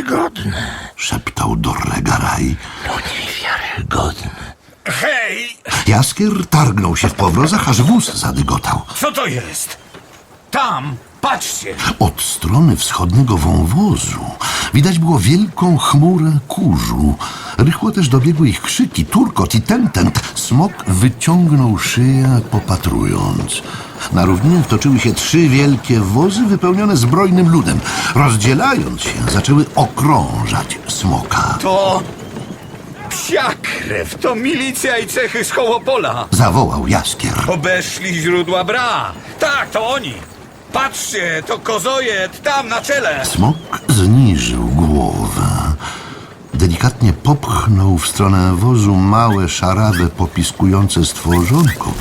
Niewiarygodne, szeptał Dorregaray. no niewiarygodne. Hej! Jaskier targnął się w powrozach, aż wóz zadygotał. Co to jest? Tam! Patrzcie! Od strony wschodniego wąwozu widać było wielką chmurę kurzu. Rychło też dobiegły ich krzyki, turkot i tentent. Smok wyciągnął szyję, popatrując. Na równinie wtoczyły się 3 wielkie wozy wypełnione zbrojnym ludem. Rozdzielając się, zaczęły okrążać smoka. To... psia krew! To milicja i cechy z Hołopola! Zawołał Jaskier. Obeszli źródła Bra! Tak, to oni! Patrzcie, to kozojed tam na czele! Smok zniżył głowę. Delikatnie popchnął w stronę wozu małe, szarawe, popiskujące stworzonko.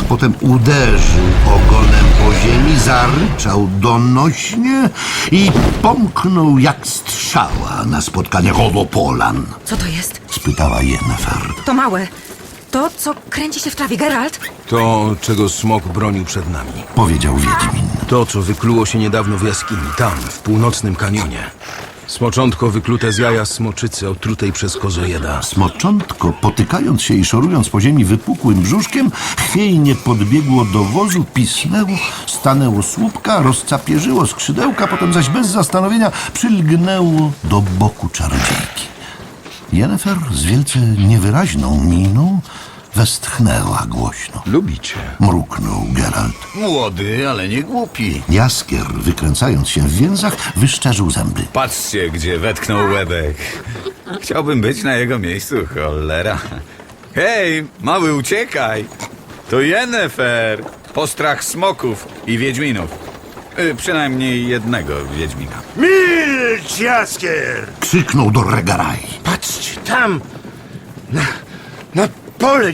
Potem uderzył ogonem po ziemi, zaryczał donośnie i pomknął jak strzała na spotkanie Hołopolan. Co to jest? Spytała Yennefer. To małe. To, co kręci się w trawie, Geralt? To, czego smok bronił przed nami. Powiedział Wiedźmin. To, co wykluło się niedawno w jaskini, tam, w północnym kanionie. Smoczątko wyklute z jaja smoczycy otrutej przez kozojeda. Smoczątko, potykając się i szorując po ziemi wypukłym brzuszkiem, chwiejnie podbiegło do wozu, pisnęło, stanęło słupka, rozcapierzyło skrzydełka, potem zaś bez zastanowienia przylgnęło do boku czarodziejki. Yennefer z wielce niewyraźną miną westchnęła głośno. Lubicie. Mruknął Geralt. Młody, ale nie głupi. Jaskier, wykręcając się w więzach, wyszczerzył zęby. Patrzcie, gdzie wetknął łebek. Chciałbym być na jego miejscu, cholera. Hej, mały, uciekaj! To Yennefer, postrach smoków i wiedźminów. Przynajmniej jednego wiedźmina. Milcz, Jaskier! Krzyknął Dorregaray. Patrzcie, tam! Na pole!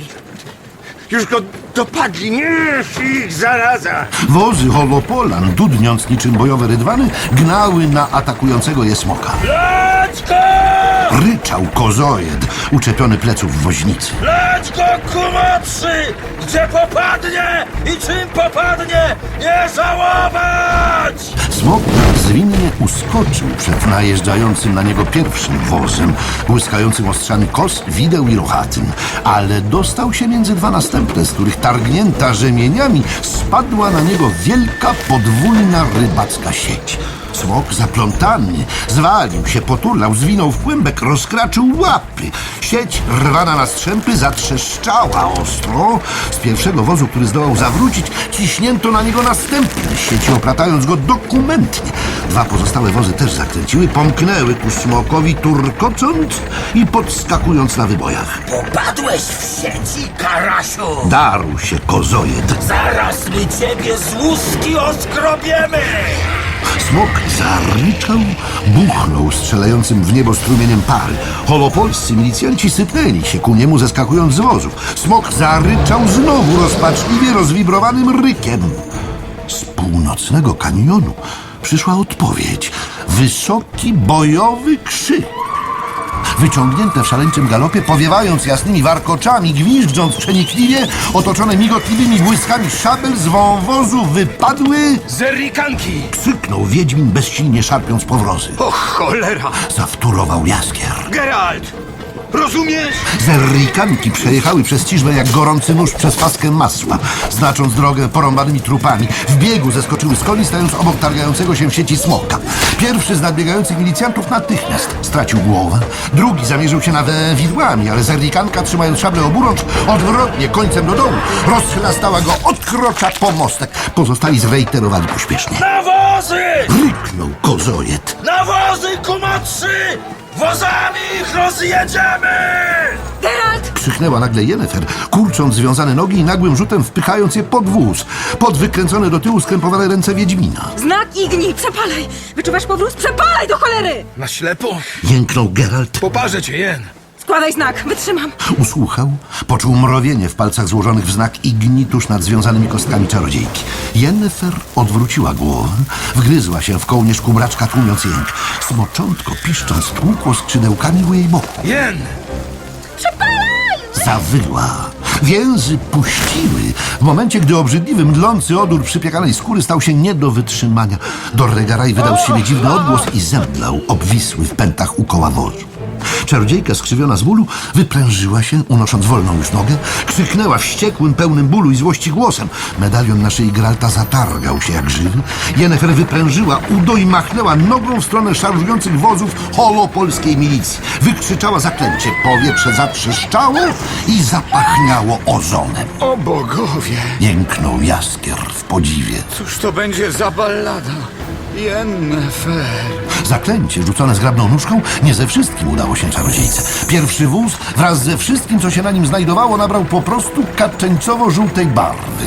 Już go dopadli! Niech ich zaraza! Wozy Hołopolan, dudniąc niczym bojowe rydwany, gnały na atakującego je smoka. Leć go! Ryczał kozojed, uczepiony pleców woźnicy. Leć go, kumocy! Gdzie popadnie i czym popadnie, nie żałować! Smok zwinnie uskoczył przed najeżdżającym na niego pierwszym wozem, błyskającym ostrzami kos, wideł i rohatyn, ale dostał się między 2 następne, z których targnięta rzemieniami spadła na niego wielka, podwójna rybacka sieć. Smok zaplątany zwalił się, poturlał, zwinął w kłębek, rozkraczył łapy. Sieć rwana na strzępy zatrzeszczała ostro. Z pierwszego wozu, który zdołał zawrócić, ciśnięto na niego następne sieci, oplatając go dokumentnie. 2 pozostałe wozy też zakręciły, pomknęły ku smokowi, turkocąc i podskakując na wybojach. Popadłeś w sieci, Karasiu! Darł się kozojed. Zaraz my ciebie z łuski oskrobiemy! Smok zaryczał, buchnął strzelającym w niebo strumieniem pary. Holopolscy milicjanci sypnęli się ku niemu, zeskakując z wozów. Smok zaryczał znowu rozpaczliwie rozwibrowanym rykiem. Z północnego kanionu przyszła odpowiedź. Wysoki, bojowy krzyk. Wyciągnięte w szaleńczym galopie, powiewając jasnymi warkoczami, gwiżdżąc przenikliwie, otoczone migotliwymi błyskami szabel z wąwozu wypadły... Zerrikanki! Krzyknął Wiedźmin, bezsilnie szarpiąc powrozy. O cholera! Zawtórował Jaskier. Geralt! Rozumiesz? Zerrikanki przejechały przez ciżmę jak gorący nóż przez paskę masła, znacząc drogę porąbanymi trupami. W biegu zeskoczyły z koni, stając obok targającego się w sieci smoka. Pierwszy z nadbiegających milicjantów natychmiast stracił głowę. Drugi zamierzył się na widłami, ale Zerrikanka, trzymając szablę oburącz, odwrotnie, końcem do dołu, rozchlastała go od krocza po mostek. Pozostali zrejterowali pośpiesznie. Na wozy! Ryknął kozojed. Na wozy, kumocy! Wozami ich rozjedziemy! Geralt! Krzyknęła nagle Yennefer, kurcząc związane nogi i nagłym rzutem wpychając je pod wóz. Pod wykręcone do tyłu skrępowane ręce Wiedźmina. Znak Igni! Przepalaj! Wyczuwasz powrót? Przepalaj do cholery! Na ślepo? Jęknął Geralt. Poparzę cię, Jen. Składaj znak! Wytrzymam! Usłuchał, poczuł mrowienie w palcach złożonych w znak Igni tuż nad związanymi kostkami czarodziejki. Yennefer odwróciła głowę, wgryzła się w kołnierz kubraczka, tłumiąc jęk. Smoczątko, piszcząc, tłukło skrzydełkami u jej boku. Jen! Przepalaj! Zawyła. Więzy puściły w momencie, gdy obrzydliwy, mdlący odór przypiekanej skóry stał się nie do wytrzymania. Dorregaraj wydał z siebie dziwny odgłos i zemdlał, obwisły w pętach u koła wozu. Czarodziejka, skrzywiona z bólu, wyprężyła się, unosząc wolną już nogę, krzyknęła wściekłym, pełnym bólu i złości głosem. Medalion na szyi Geralta zatargał się jak żywy. Yennefer wyprężyła udo i machnęła nogą w stronę szarżujących wozów holopolskiej milicji. Wykrzyczała zaklęcie, powietrze zatrzeszczało i zapachniało ozonem. O bogowie! Jęknął Jaskier w podziwie. Cóż to będzie za ballada? Yennefer. Zaklęcie rzucone zgrabną nóżką nie ze wszystkim udało się czarodziejce. Pierwszy wóz wraz ze wszystkim, co się na nim znajdowało, nabrał po prostu kaczeńcowo-żółtej barwy,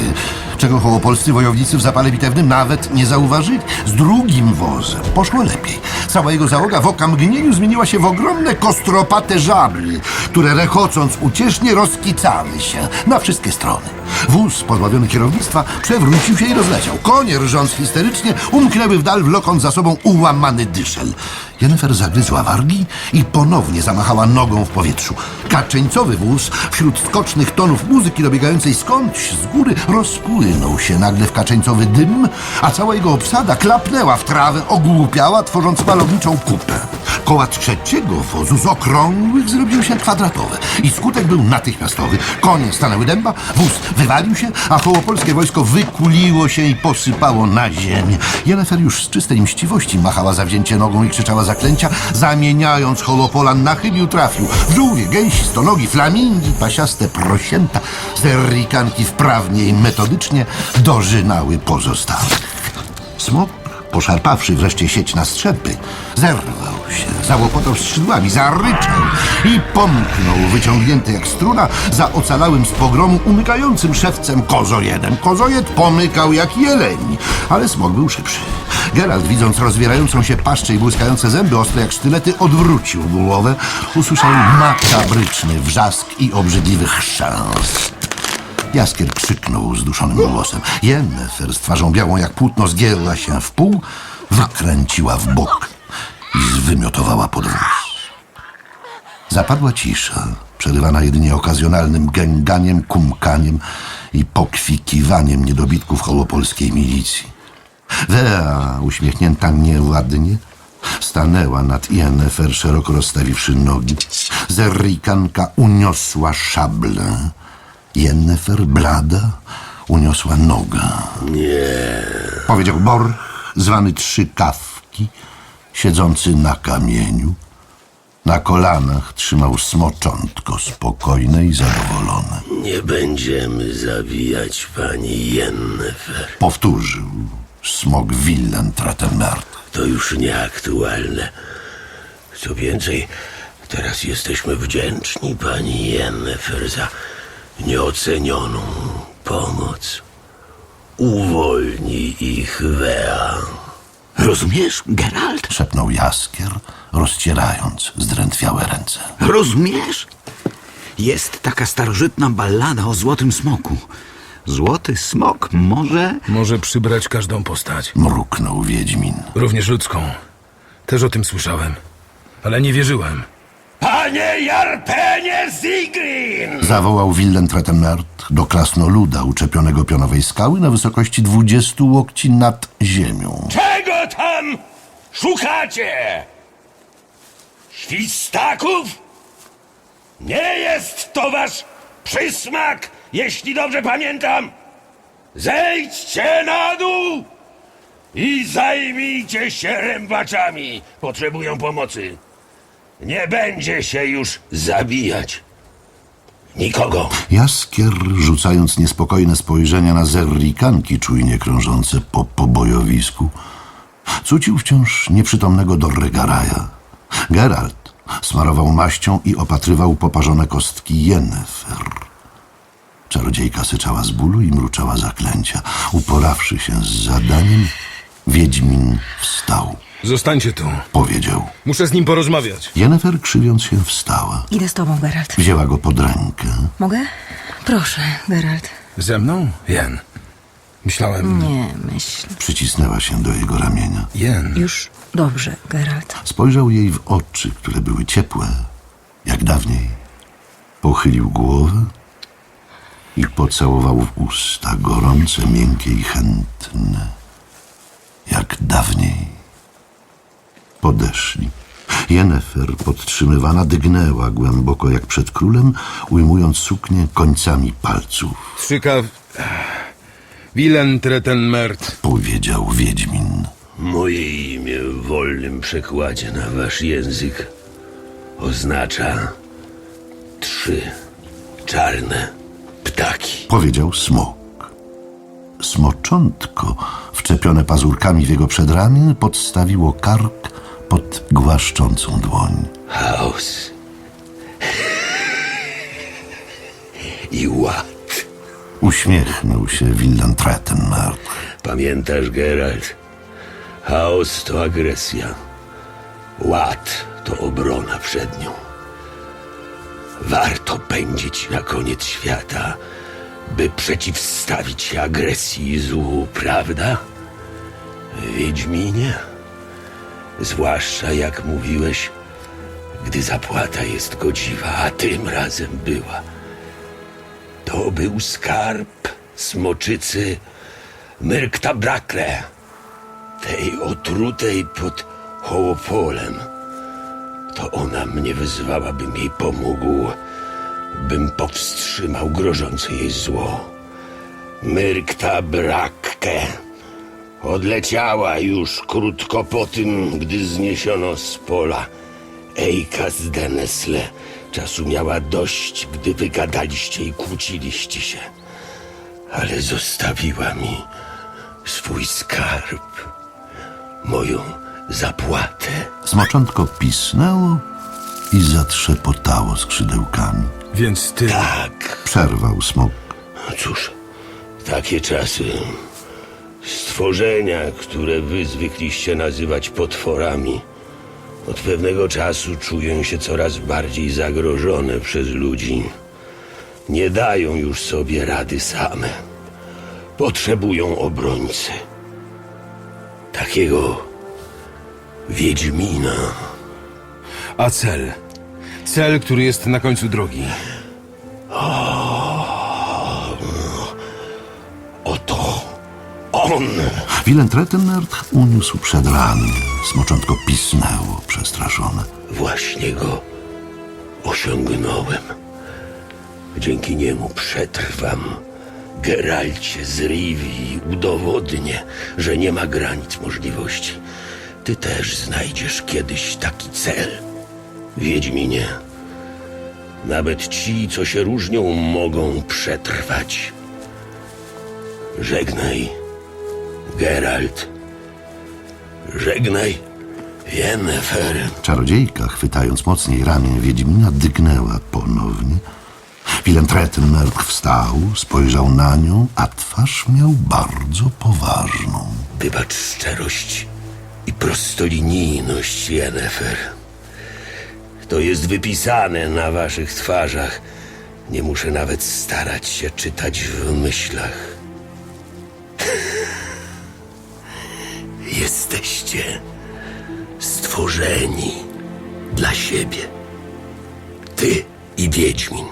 czego hołopolscy wojownicy w zapale bitewnym nawet nie zauważyli. Z drugim wozem poszło lepiej. Cała jego załoga w okamgnieniu zmieniła się w ogromne kostropate żabry, które rechocąc uciesznie rozkicały się na wszystkie strony. Wóz pozbawiony kierownictwa przewrócił się i rozleciał. Konie, rżąc histerycznie, umknęły w dal, wlokąc za sobą ułamany dyszel. Yennefer zagryzła wargi i ponownie zamachała nogą w powietrzu. Kaczeńcowy wóz wśród skocznych tonów muzyki dobiegającej skądś z góry rozpłynął się nagle w kaczeńcowy dym, a cała jego obsada klapnęła w trawę, ogłupiała, tworząc malowniczą kupę. Koła trzeciego wozu z okrągłych zrobiły się kwadratowe i skutek był natychmiastowy. Konie stanęły dęba, wóz wywalił się, a hołopolskie wojsko wykuliło się i posypało na ziemię. Yennefer już z czystej mściwości machała zawzięcie nogą i krzyczała zaklęcia, zamieniając hołopolan na chybił trafił. W żółwie, gęsi, stonogi, flamingi, pasiaste prosięta, zerrikanki wprawnie i metodycznie dożynały pozostałych. Smok, poszarpawszy wreszcie sieć na strzepy, zerwał się, załopotał skrzydłami, zaryczał i pomknął, wyciągnięty jak struna, za ocalałym z pogromu umykającym szewcem kozojedem. Kozojed pomykał jak jeleń, ale smok był szybszy. Geralt, widząc rozwierającą się paszczę i błyskające zęby ostre jak sztylety, odwrócił głowę. Usłyszał makabryczny wrzask i obrzydliwy chrzęst. Jaskier krzyknął zduszonym głosem. Yennefer z twarzą białą jak płótno zgięła się w pół, wykręciła w bok i zwymiotowała pod wóz. Zapadła cisza, przerywana jedynie okazjonalnym gęganiem, kumkaniem i pokwikiwaniem niedobitków hołopolskiej milicji. Wea, uśmiechnięta nieładnie, stanęła nad Yennefer, szeroko rozstawiwszy nogi. Zerrikanka uniosła szablę. Yennefer, blada, uniosła nogę. Nie, powiedział Bor, zwany Trzy Kawki, siedzący na kamieniu. Na kolanach trzymał smoczątko, spokojne i zadowolone. Nie będziemy zabijać pani Yennefer. Powtórzył smok Willentratemert. To już nieaktualne. Co więcej, teraz jesteśmy wdzięczni pani Yennefer za nieocenioną pomoc. Uwolnij ich, Wea. Rozumiesz, Geralt? Szepnął Jaskier, rozcierając zdrętwiałe ręce. Rozumiesz? Jest taka starożytna ballada o Złotym Smoku. Złoty Smok Może przybrać każdą postać. Mruknął Wiedźmin. Również ludzką. Też o tym słyszałem. Ale nie wierzyłem. Panie Jarpenie Zigrin! Zawołał Willentratemert do krasnoluda uczepionego pionowej skały na wysokości 20 łokci nad ziemią. Czego tam szukacie? Świstaków? Nie jest to wasz przysmak, jeśli dobrze pamiętam. Zejdźcie na dół i zajmijcie się rębaczami. Potrzebują pomocy. Nie będzie się już zabijać nikogo. Jaskier, rzucając niespokojne spojrzenia na zerrikanki czujnie krążące po pobojowisku, cucił wciąż nieprzytomnego Dorregaraja. Geralt smarował maścią i opatrywał poparzone kostki Yennefer. Czarodziejka syczała z bólu i mruczała zaklęcia. Uporawszy się z zadaniem, Wiedźmin wstał. Zostańcie tu. Powiedział. Muszę z nim porozmawiać. Yennefer, krzywiąc się, wstała. Idę z tobą, Geralt. Wzięła go pod rękę. Mogę? Proszę, Geralt. Ze mną? Jen. Myślałem... Nie myśl. Przycisnęła się do jego ramienia. Jen. Już dobrze, Geralt. Spojrzał jej w oczy, które były ciepłe, jak dawniej. Pochylił głowę i pocałował w usta, gorące, miękkie i chętne, jak dawniej. Podeszli. Yennefer, podtrzymywana, dygnęła głęboko jak przed królem, ujmując suknię końcami palców. Trzykaw... Wilen Tretenmert. Powiedział Wiedźmin. Moje imię w wolnym przekładzie na wasz język oznacza 3 czarne ptaki. Powiedział smok. Smoczątko, wczepione pazurkami w jego przedramię, podstawiło kark pod głaszczącą dłoń. Chaos i ład. Uśmiechnął się Willan Tretenmert. Pamiętasz, Geralt? Chaos to agresja. Ład to obrona przed nią. Warto pędzić na koniec świata, by przeciwstawić się agresji i złu, prawda? Wiedźminie? Zwłaszcza jak mówiłeś, gdy zapłata jest godziwa, a tym razem była. To był skarb smoczycy Myrktabrakle, tej otrutej pod Hołopolem. To ona mnie wezwała, bym jej pomógł, bym powstrzymał grożące jej zło. Myrktabrakke odleciała już krótko po tym, gdy zniesiono z pola Ejka z Denesle. Czasu miała dość, gdy wygadaliście i kłóciliście się. Ale zostawiła mi swój skarb, moją zapłatę. Smoczątko pisnęło i zatrzepotało skrzydełkami. Więc ty... Tak, Przerwał smok. cóż, takie czasy. Stworzenia, które wy zwykliście nazywać potworami, od pewnego czasu czują się coraz bardziej zagrożone przez ludzi. Nie dają już sobie rady same. Potrzebują obrońcy. Takiego wiedźmina. A cel? Cel, który jest na końcu drogi. Oto on. Willan Tretenmert uniósł przedramię. Smoczątko pisnęło, przestraszone. Właśnie go osiągnąłem. Dzięki niemu przetrwam. Geralcie z Rivii udowodnię, że nie ma granic możliwości. Ty też znajdziesz kiedyś taki cel, Wiedźminie. Nawet ci, co się różnią, mogą przetrwać. Żegnaj, Geralt. Żegnaj, Yennefer. Czarodziejka, chwytając mocniej ramię Wiedźmina, dygnęła ponownie. Willan Tretenmert wstał, spojrzał na nią, a twarz miał bardzo poważną. Wybacz szczerość i prostolinijność, Yennefer. To jest wypisane na waszych twarzach. Nie muszę nawet starać się czytać w myślach. Jesteście stworzeni dla siebie. Ty i Wiedźmin.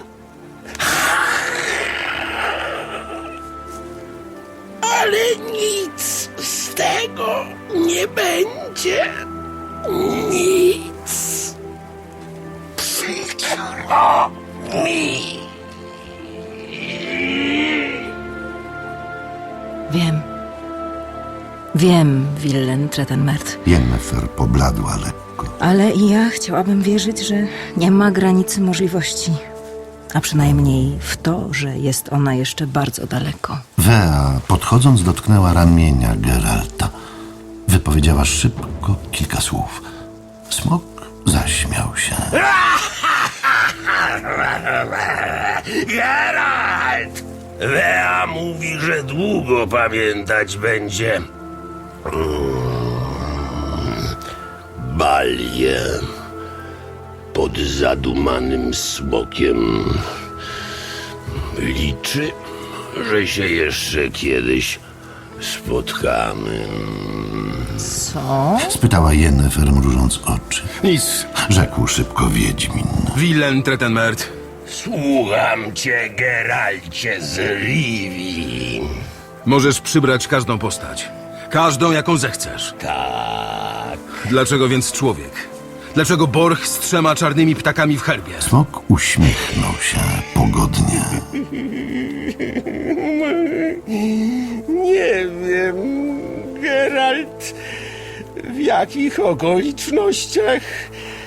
Ale nic z tego nie będzie. Nic. Przykro mi. Wiem, Willen Tretenmert. Yennefer pobladła lekko. Ale i ja chciałabym wierzyć, że nie ma granicy możliwości. A przynajmniej w to, że jest ona jeszcze bardzo daleko. Wea, podchodząc, dotknęła ramienia Geralta. Wypowiedziała szybko kilka słów. Smok zaśmiał się. Geralt! Wea mówi, że długo pamiętać będzie. Balię pod zadumanym smokiem. Liczy, że się jeszcze kiedyś spotkamy. Co? Spytała Yennefer, mrużąc oczy. Nic. Rzekł szybko Wiedźmin. Wilen Tretenmert. Słucham cię, Geralcie z Rivii. Możesz przybrać każdą postać. Każdą, jaką zechcesz. Tak. Dlaczego więc człowiek? Dlaczego Borch z 3 czarnymi ptakami w herbie? Smok uśmiechnął się pogodnie. Nie wiem, Geralt, w jakich okolicznościach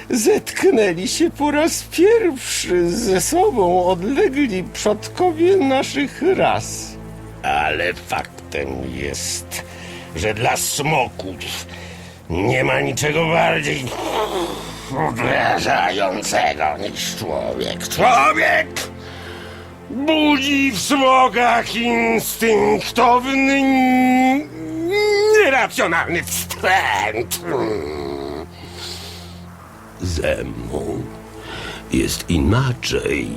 zetknęli się po raz pierwszy ze sobą odlegli przodkowie naszych ras. Ale faktem jest, że dla smoków nie ma niczego bardziej obrażającego niż człowiek. Człowiek budzi w smokach instynktowny, nieracjonalny wstręt. Ze mną jest inaczej.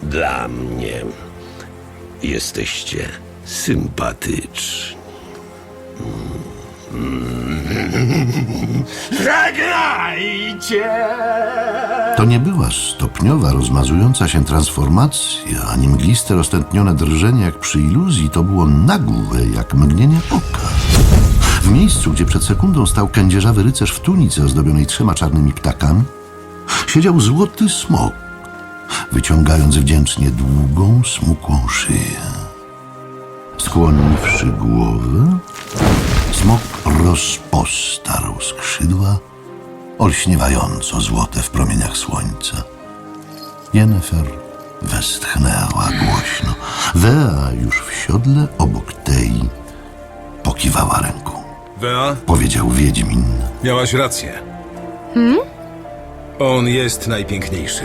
Dla mnie jesteście sympatyczni. Żegnajcie! To nie była stopniowa, rozmazująca się transformacja, ani mgliste, roztętnione drżenie jak przy iluzji. To było nagłe, jak mgnienie oka. W miejscu, gdzie przed sekundą stał kędzierzawy rycerz w tunice ozdobionej 3 czarnymi ptakami, siedział złoty smok, wyciągając wdzięcznie długą, smukłą szyję. Skłoniwszy głowę, smok rozpostarł skrzydła, olśniewająco złote w promieniach słońca. Yennefer westchnęła głośno. Wea już w siodle obok Tei pokiwała ręką. Wea, Powiedział Wiedźmin. miałaś rację. On jest najpiękniejszy.